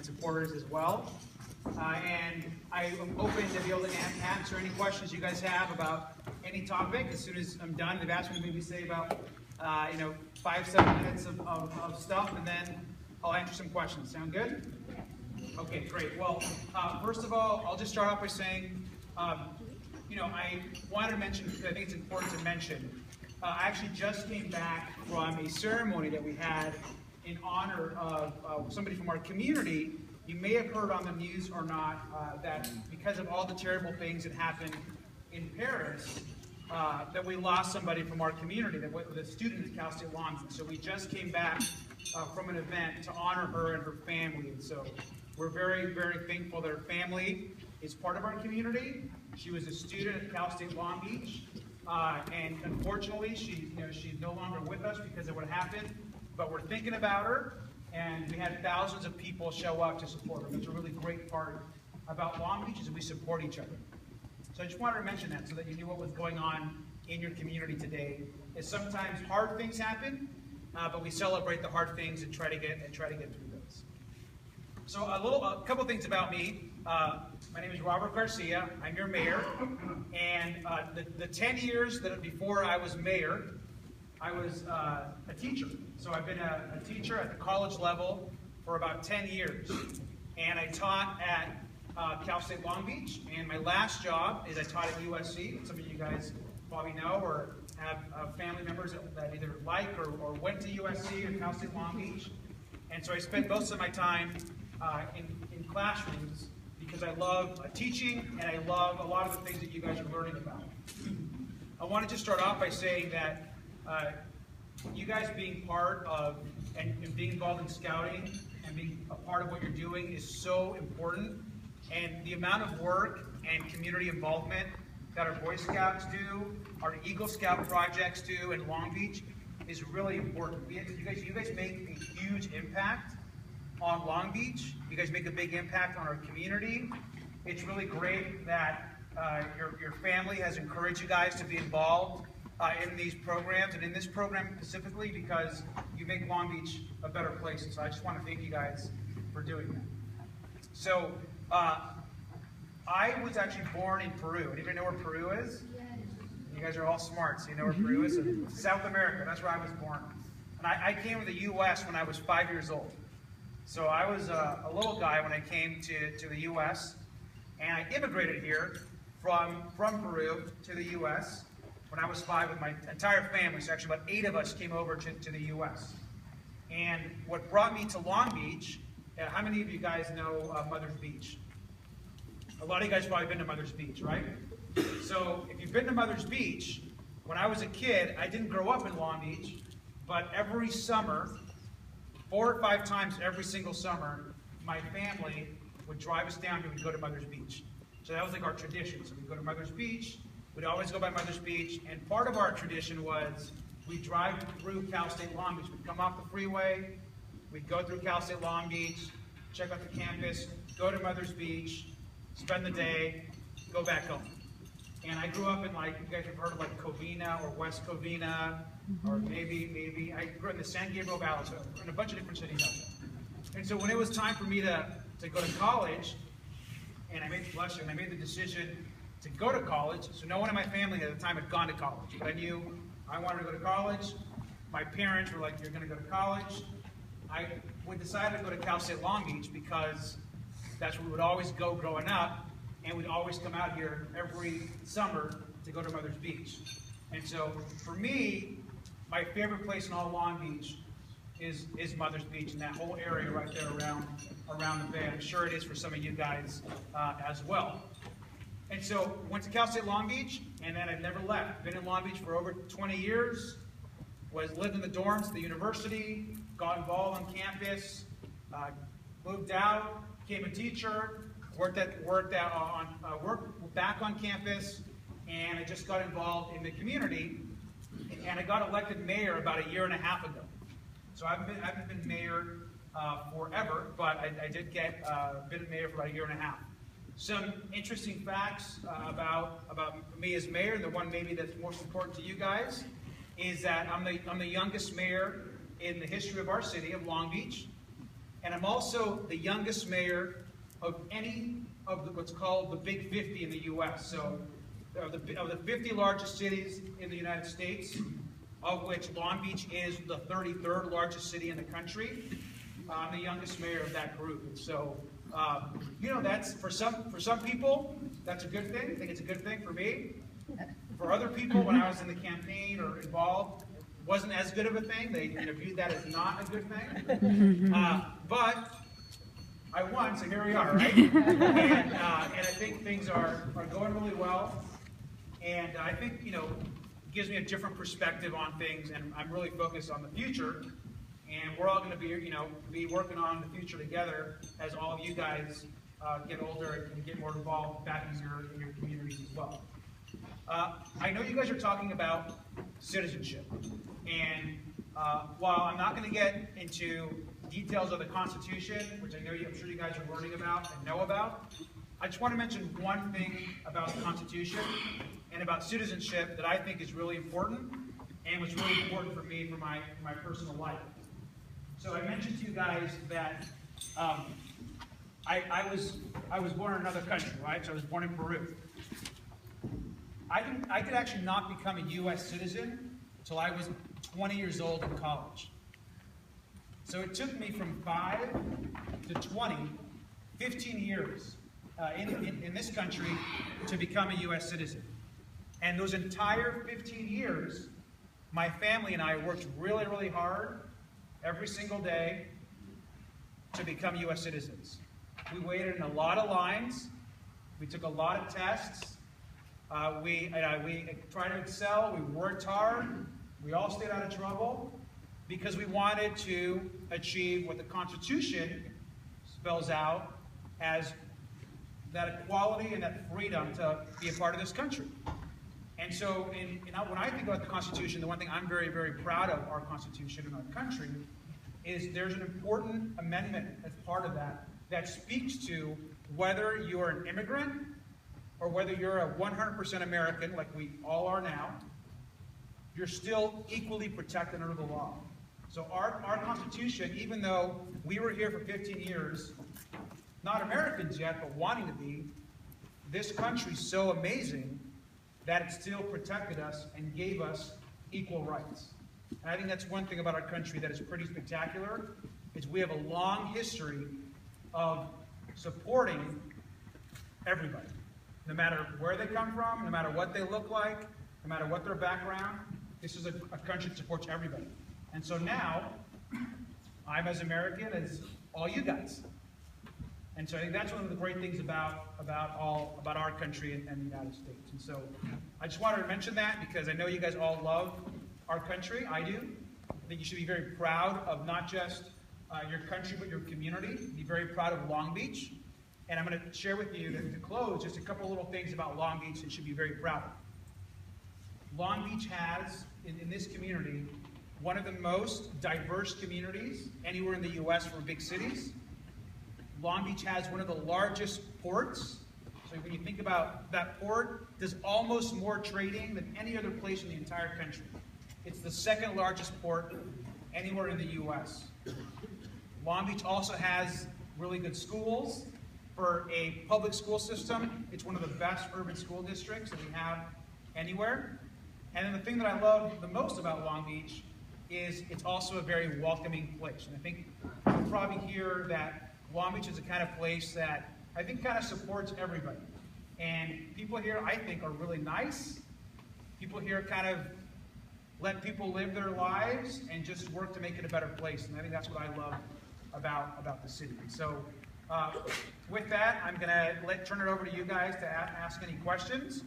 and supporters as well. And I am open to be able to answer any questions you guys have about any topic. As soon as I'm done, they've asked me to maybe say about 5-7 minutes of stuff, and then I'll answer some questions. Sound good? Okay, great. Well, first of all, I'll just start off by saying, I wanted to mention, because I think it's important to mention, I actually just came back from a ceremony that we had in honor of somebody from our community. You may have heard on the news or not that because of all the terrible things that happened in Paris, that we lost somebody from our community, that was a student at Cal State Long Beach. So we just came back from an event to honor her and her family. And so we're very, very thankful that her family is part of our community. She was a student at Cal State Long Beach. And unfortunately, she's no longer with us because of what happened. But we're thinking about her. And we had thousands of people show up to support her. That's a really great part about Long Beach is we support each other. So I just wanted to mention that so that you knew what was going on in your community today. Is sometimes hard things happen, but we celebrate the hard things and try to get through those. So a couple things about me. My name is Robert Garcia. I'm your mayor, and the 10 years before I was mayor, I was a teacher. So I've been a teacher at the college level for about 10 years. And I taught at Cal State Long Beach. And my last job is I taught at USC. Some of you guys probably know or have family members that either like or went to USC or Cal State Long Beach. And so I spent most of my time in classrooms because I love teaching and I love a lot of the things that you guys are learning about. I wanted to start off by saying that you guys being part of and being involved in scouting and being a part of what you're doing is so important. And the amount of work and community involvement that our Boy Scouts do, our Eagle Scout projects do in Long Beach is really important. You guys make a huge impact on Long Beach. You guys make a big impact on our community. It's really great that your family has encouraged you guys to be involved in these programs and in this program specifically because you make Long Beach a better place. And so I just want to thank you guys for doing that. So I was actually born in Peru. Anybody know where Peru is? Yes. You guys are all smart, so you know where Peru is? South America, that's where I was born. And I came to the U.S. when I was 5 years old. So I was a little guy when I came to the U.S. And I immigrated here from Peru to the U.S. when I was 5 with my entire family. So actually about 8 of us came over to the U.S. And what brought me to Long Beach, how many of you guys know Mother's Beach? A lot of you guys probably been to Mother's Beach, right? So if you've been to Mother's Beach, when I was a kid, I didn't grow up in Long Beach, but every summer, 4 or 5 times every single summer, my family would drive us down and we'd go to Mother's Beach. So that was like our tradition. So we'd go to Mother's Beach, we'd always go by Mother's Beach, and part of our tradition was we'd drive through Cal State Long Beach. We'd come off the freeway, we'd go through Cal State Long Beach, check out the campus, go to Mother's Beach, spend the day, go back home. And I grew up in, like, you guys have heard of like Covina or West Covina, or maybe, I grew up in the San Gabriel Valley, so in a bunch of different cities out there. And so when it was time for me to go to college, and I made the decision to go to college, so no one in my family at the time had gone to college, but I knew I wanted to go to college. My parents were like, you're going to go to college. We decided to go to Cal State Long Beach because that's where we would always go growing up, and we'd always come out here every summer to go to Mother's Beach. And so for me, my favorite place in all Long Beach is Mother's Beach and that whole area right there around the bay. I'm sure it is for some of you guys as well. And so went to Cal State Long Beach, and then I've never left. Been in Long Beach for over 20 years. Lived in the dorms at the university, got involved on campus, moved out, became a teacher, worked back on campus, and I just got involved in the community, and I got elected mayor about 1.5 years ago. So I haven't been mayor forever, but I did get been mayor for about 1.5 years. Some interesting facts about me as mayor, the one maybe that's most important to you guys, is that I'm the youngest mayor in the history of our city of Long Beach. And I'm also the youngest mayor of any of what's called the Big 50 in the U.S. So of the 50 largest cities in the United States, of which Long Beach is the 33rd largest city in the country, I'm the youngest mayor of that group. And so, that's for some people, that's a good thing. I think it's a good thing for me. For other people, when I was in the campaign or involved, it wasn't as good of a thing. They viewed that as not a good thing. But I won, so here we are, right? And I think things are going really well. And I think, it gives me a different perspective on things, and I'm really focused on the future. And we're all going to be working on the future together as all of you guys get older and get more involved back in your communities as well. I know you guys are talking about citizenship, and while I'm not going to get into details of the Constitution, which I'm sure you guys are learning about and know about, I just want to mention one thing about the Constitution and about citizenship that I think is really important, and was really important for me for my personal life. So I mentioned to you guys that I was born in another country, right? So I was born in Peru. I could actually not become a U.S. citizen until I was 20 years old in college. So it took me from 5 to 20, 15 years in this country to become a U.S. citizen. And those entire 15 years, my family and I worked really, really hard every single day to become U.S. citizens. We waited in a lot of lines. We took a lot of tests. We tried to excel. We worked hard. We all stayed out of trouble because we wanted to achieve what the Constitution spells out as that equality and that freedom to be a part of this country. And so when I think about the Constitution, the one thing I'm very, very proud of our Constitution and our country is there's an important amendment as part of that speaks to whether you're an immigrant or whether you're a 100% American, like we all are now, you're still equally protected under the law. So our Constitution, even though we were here for 15 years, not Americans yet, but wanting to be, this country's so amazing that it still protected us and gave us equal rights. And I think that's one thing about our country that is pretty spectacular, is we have a long history of supporting everybody. No matter where they come from, no matter what they look like, no matter what their background, this is a country that supports everybody. And so now, I'm as American as all you guys. And so I think that's one of the great things about our country and the United States. And so I just wanted to mention that because I know you guys all love our country. I do. I think you should be very proud of not just your country, but your community. Be very proud of Long Beach. And I'm going to share with you, to close, just a couple little things about Long Beach that you should be very proud of. Long Beach has, in this community, one of the most diverse communities anywhere in the U.S. for big cities. Long Beach has one of the largest ports. So when you think about that port, there's almost more trading than any other place in the entire country. It's the second largest port anywhere in the U.S. Long Beach also has really good schools. For a public school system, it's one of the best urban school districts that we have anywhere. And then the thing that I love the most about Long Beach is it's also a very welcoming place. And I think you'll probably hear that Long Beach is the kind of place that I think kind of supports everybody. And people here, I think, are really nice. People here kind of let people live their lives and just work to make it a better place. And I think that's what I love about the city. So with that, I'm going to turn it over to you guys to ask any questions.